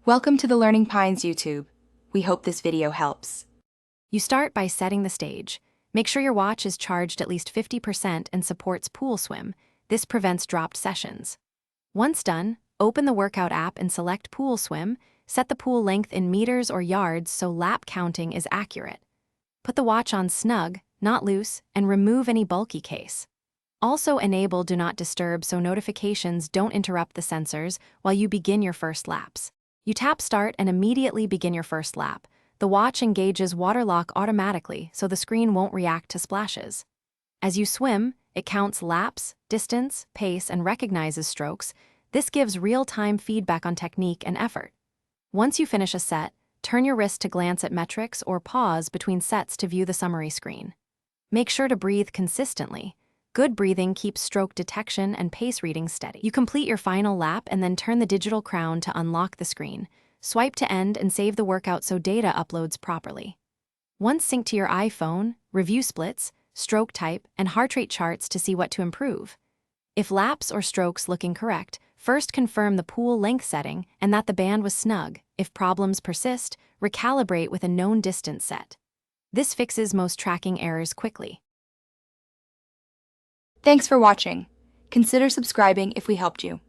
Welcome to the Learning Pines YouTube. We hope this video helps. You start by setting the stage. Make sure your watch is charged at least 50% and supports pool swim. This prevents dropped sessions. Once done, open the workout app and select pool swim. Set the pool length in meters or yards so lap counting is accurate. Put the watch on snug, not loose, and remove any bulky case. Also enable Do Not Disturb so notifications don't interrupt the sensors while you begin your first laps. You tap Start and immediately begin your first lap. The watch engages waterlock automatically so the screen won't react to splashes. As you swim, it counts laps, distance, pace, and recognizes strokes. This gives real-time feedback on technique and effort. Once you finish a set, turn your wrist to glance at metrics or pause between sets to view the summary screen. Make sure to breathe consistently. Good breathing keeps stroke detection and pace readings steady. You complete your final lap and then turn the digital crown to unlock the screen. Swipe to end and save the workout so data uploads properly. Once synced to your iPhone, review splits, stroke type, and heart rate charts to see what to improve. If laps or strokes look incorrect, first confirm the pool length setting and that the band was snug. If problems persist, recalibrate with a known distance set. This fixes most tracking errors quickly. Thanks for watching. Consider subscribing if we helped you.